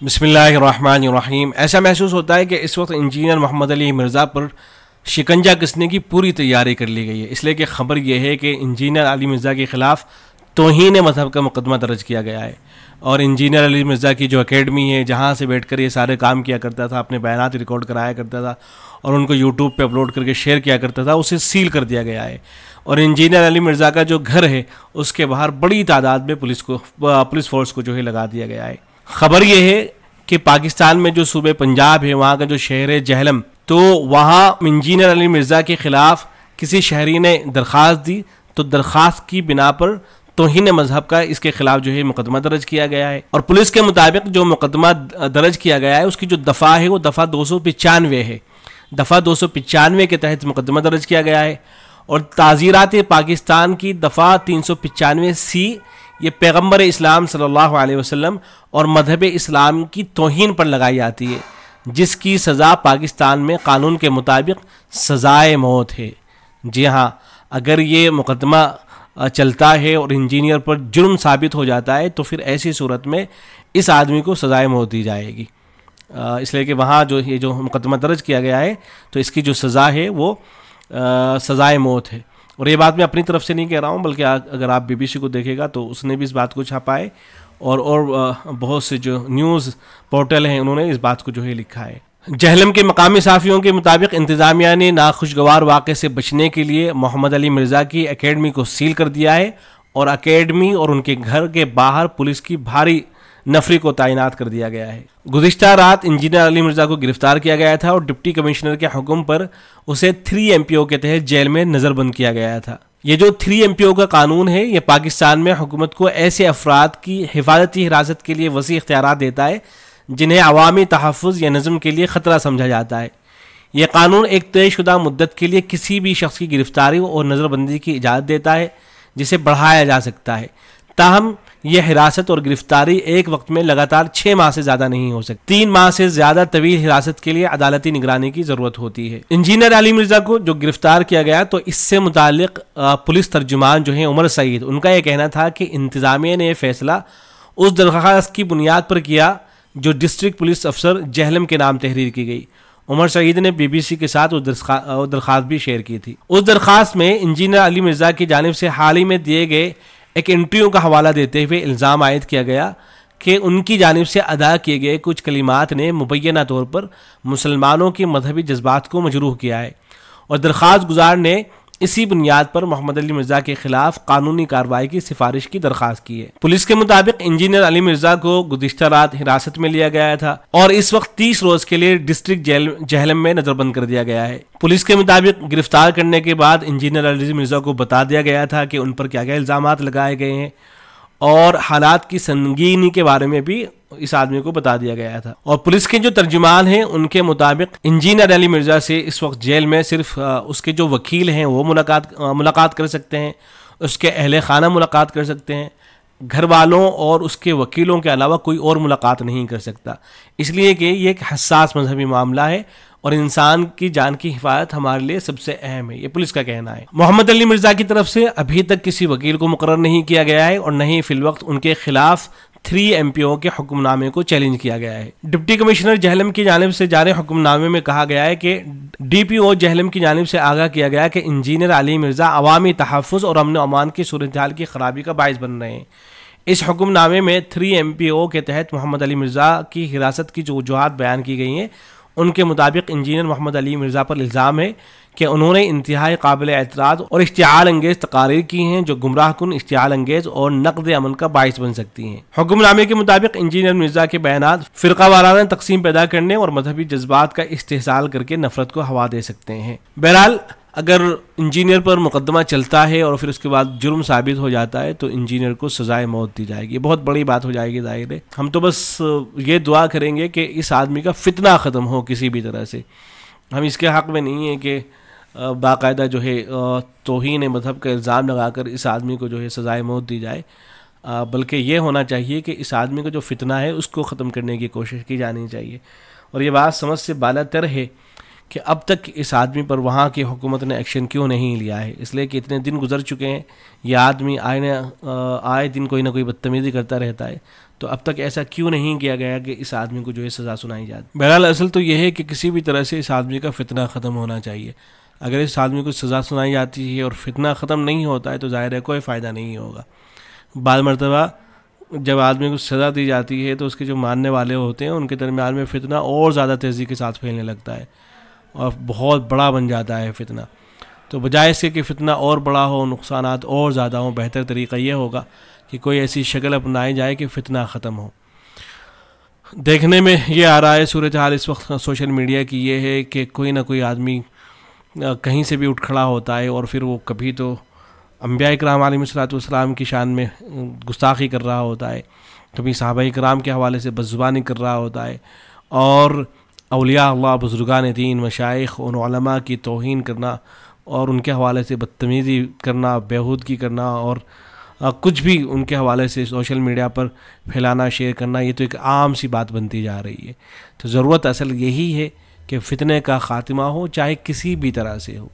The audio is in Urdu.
بسم اللہ الرحمن الرحیم۔ ایسا محسوس ہوتا ہے کہ اس وقت انجینئر محمد علی مرزا پر شکنجہ کسنے کی پوری تیاری کر لی گئی ہے، اس لیے کہ خبر یہ ہے کہ انجینئر علی مرزا کے خلاف توہین مذہب کا مقدمہ درج کیا گیا ہے، اور انجینئر علی مرزا کی جو اکیڈمی ہے جہاں سے بیٹھ کر یہ سارے کام کیا کرتا تھا، اپنے بیانات ریکارڈ کرایا کرتا تھا اور ان کو یوٹیوب پہ اپلوڈ کر کے شیئر کیا کرتا تھا، اسے سیل کر دیا گیا ہے۔ اور انجینئر علی مرزا کا جو گھر ہے اس کے باہر بڑی تعداد میں پولیس فورس کو جو ہے لگا دیا گیا ہے۔ خبر یہ ہے کہ پاکستان میں جو صوبہ پنجاب ہے، وہاں کا جو شہر ہے جہلم، تو وہاں انجینئر علی مرزا کے خلاف کسی شہری نے درخواست دی، تو درخواست کی بنا پر توہین مذہب کا اس کے خلاف جو ہے مقدمہ درج کیا گیا ہے، اور پولیس کے مطابق جو مقدمہ درج کیا گیا ہے اس کی جو دفعہ ہے وہ دفعہ 295 ہے، دفعہ 295 کے تحت مقدمہ درج کیا گیا ہے۔ اور تعزیرات پاکستان کی دفعہ 395C یہ پیغمبر اسلام صلی اللہ علیہ وسلم اور مذہب اسلام کی توہین پر لگائی جاتی ہے، جس کی سزا پاکستان میں قانون کے مطابق سزائے موت ہے۔ جی ہاں، اگر یہ مقدمہ چلتا ہے اور انجینئر پر جرم ثابت ہو جاتا ہے تو پھر ایسی صورت میں اس آدمی کو سزائے موت دی جائے گی، اس لیے کہ وہاں جو یہ جو مقدمہ درج کیا گیا ہے تو اس کی جو سزا ہے وہ سزائے موت ہے۔ اور یہ بات میں اپنی طرف سے نہیں کہہ رہا ہوں، بلکہ اگر آپ BBC کو دیکھے گا تو اس نے بھی اس بات کو چھاپا ہے، اور بہت سے جو نیوز پورٹل ہیں انہوں نے اس بات کو جو ہے لکھا ہے۔ جہلم کے مقامی صحافیوں کے مطابق انتظامیہ نے ناخوشگوار واقعے سے بچنے کے لیے محمد علی مرزا کی اکیڈمی کو سیل کر دیا ہے، اور اکیڈمی اور ان کے گھر کے باہر پولیس کی بھاری نفری کو تعینات کر دیا گیا ہے۔ گزشتہ رات انجینئر علی مرزا کو گرفتار کیا گیا تھا اور ڈپٹی کمشنر کے حکم پر اسے 3 MPO کے تحت جیل میں نظر بند کیا گیا تھا۔ یہ جو 3 MPO کا قانون ہے یہ پاکستان میں حکومت کو ایسے افراد کی حفاظتی حراست کے لیے وسیع اختیارات دیتا ہے جنہیں عوامی تحفظ یا نظم کے لیے خطرہ سمجھا جاتا ہے۔ یہ قانون ایک طے شدہ مدت کے لیے کسی بھی شخص کی گرفتاری اور نظر بندی کی اجازت دیتا ہے جسے بڑھایا جا سکتا ہے، تاہم یہ حراست اور گرفتاری ایک وقت میں لگاتار 6 ماہ سے زیادہ نہیں ہو سکتی۔ 3 ماہ سے زیادہ طویل حراست کے لیے عدالتی نگرانی کی ضرورت ہوتی ہے۔ انجینئر علی مرزا کو جو گرفتار کیا گیا تو اس سے متعلق پولیس ترجمان جو ہیں عمر سعید، ان کا یہ کہنا تھا کہ انتظامیہ نے یہ فیصلہ اس درخواست کی بنیاد پر کیا جو ڈسٹرکٹ پولیس افسر جہلم کے نام تحریر کی گئی۔ عمر سعید نے BBC کے ساتھ وہ درخواست بھی شیئر کی تھی۔ اس درخواست میں انجینئر علی مرزا کی جانب سے حال ہی میں دیے گئے ایک انٹرویو کا حوالہ دیتے ہوئے الزام عائد کیا گیا کہ ان کی جانب سے ادا کیے گئے کچھ کلمات نے مبینہ طور پر مسلمانوں کے مذہبی جذبات کو مجروح کیا ہے، اور درخواست گزار نے اسی بنیاد پر محمد علی مرزا کے خلاف قانونی کارروائی کی سفارش کی درخواست کی ہے۔ پولیس کے مطابق انجینئر علی مرزا کو گزشتہ رات حراست میں لیا گیا تھا اور اس وقت 30 روز کے لیے ڈسٹرکٹ جہلم میں نظر بند کر دیا گیا ہے۔ پولیس کے مطابق گرفتار کرنے کے بعد انجینئر علی مرزا کو بتا دیا گیا تھا کہ ان پر کیا کیا الزامات لگائے گئے ہیں، اور حالات کی سنگینی کے بارے میں بھی اس آدمی کو بتا دیا گیا تھا۔ اور پولیس کے جو ترجمان ہیں ان کے مطابق انجینئر علی مرزا سے اس وقت جیل میں صرف اس کے جو وکیل ہیں وہ ملاقات کر سکتے ہیں، اس کے اہل خانہ ملاقات کر سکتے ہیں، گھر والوں اور اس کے وکیلوں کے علاوہ کوئی اور ملاقات نہیں کر سکتا، اس لیے کہ یہ ایک حساس مذہبی معاملہ ہے اور انسان کی جان کی حفاظت ہمارے لیے سب سے اہم ہے، یہ پولیس کا کہنا ہے۔ محمد علی مرزا کی طرف سے ابھی تک کسی وکیل کو مقرر نہیں کیا گیا ہے، اور نہ ہی فی الوقت ان کے خلاف 3 MPO کے حکم نامے کو چیلنج کیا گیا ہے۔ ڈپٹی کمشنر جہلم کی جانب سے جاری حکم نامے میں کہا گیا ہے کہ DPO جہلم کی جانب سے آگاہ کیا گیا کہ انجینئر علی مرزا عوامی تحفظ اور امن و امان کی صورتحال کی خرابی کا باعث بن رہے ہیں۔ اس حکم نامے میں 3 MPO کے تحت محمد علی مرزا کی حراست کی جو وجوہات بیان کی گئی ہیں ان کے مطابق انجینئر محمد علی مرزا پر الزام ہے کہ انہوں نے انتہائی قابل اعتراض اور اشتعال انگیز تقاریر کی ہیں جو گمراہ کن، اشتعال انگیز اور نقد عمل کا باعث بن سکتی ہیں۔ حکم نامے کے مطابق انجینئر مرزا کے بیانات فرقہ وارانہ تقسیم پیدا کرنے اور مذہبی جذبات کا استحصال کر کے نفرت کو ہوا دے سکتے ہیں۔ بہرحال اگر انجینئر پر مقدمہ چلتا ہے اور پھر اس کے بعد جرم ثابت ہو جاتا ہے تو انجینئر کو سزائے موت دی جائے گی، بہت بڑی بات ہو جائے گی ظاہر ہے۔ ہم تو بس یہ دعا کریں گے کہ اس آدمی کا فتنہ ختم ہو کسی بھی طرح سے۔ ہم اس کے حق میں نہیں ہیں کہ باقاعدہ جو ہے توہین مذہب کا الزام لگا کر اس آدمی کو جو ہے سزائے موت دی جائے، بلکہ یہ ہونا چاہیے کہ اس آدمی کا جو فتنہ ہے اس کو ختم کرنے کی کوشش کی جانی چاہیے۔ اور یہ بات سمجھ سے بالا تر ہے کہ اب تک اس آدمی پر وہاں کی حکومت نے ایکشن کیوں نہیں لیا ہے. اس لیے کہ اتنے دن گزر چکے ہیں, یہ آدمی آئے دن کوئی نہ کوئی بدتمیزی کرتا رہتا ہے, تو اب تک ایسا کیوں نہیں کیا گیا کہ اس آدمی کو جو ہے سزا سنائی جائے. بہرحال اصل تو یہ ہے کہ کسی بھی طرح سے اس آدمی کا فتنہ ختم ہونا چاہیے. اگر اس آدمی کو سزا سنائی جاتی ہے اور فتنہ ختم نہیں ہوتا ہے تو ظاہر ہے کوئی فائدہ نہیں ہوگا. بعض مرتبہ جب آدمی کو سزا دی جاتی ہے تو اس کے جو ماننے والے ہوتے ہیں ان کے درمیان میں فتنہ اور زیادہ تیزی کے ساتھ پھیلنے لگتا ہے اور بہت بڑا بن جاتا ہے فتنہ. تو بجائے اس کے کہ فتنہ اور بڑا ہو, نقصانات اور زیادہ ہوں, بہتر طریقہ یہ ہوگا کہ کوئی ایسی شکل اپنائی جائے کہ فتنہ ختم ہو. دیکھنے میں یہ آ رہا ہے صورتحال اس وقت سوشل میڈیا کی یہ ہے کہ کوئی نہ کوئی آدمی کہیں سے بھی اٹھ کھڑا ہوتا ہے اور پھر وہ کبھی تو انبیاء اکرام علیہ الصلوۃ والسلام کی شان میں گستاخی کر رہا ہوتا ہے, کبھی صحابہ اکرام کے حوالے سے بدزبانی کر رہا ہوتا ہے, اور اولیاء اللہ, بزرگان دین, مشائخ اور علماء کی توہین کرنا اور ان کے حوالے سے بدتمیزی کرنا, بیہودگی کرنا اور کچھ بھی ان کے حوالے سے سوشل میڈیا پر پھیلانا, شیئر کرنا, یہ تو ایک عام سی بات بنتی جا رہی ہے. تو ضرورت اصل یہی ہے کہ فتنے کا خاتمہ ہو, چاہے کسی بھی طرح سے ہو.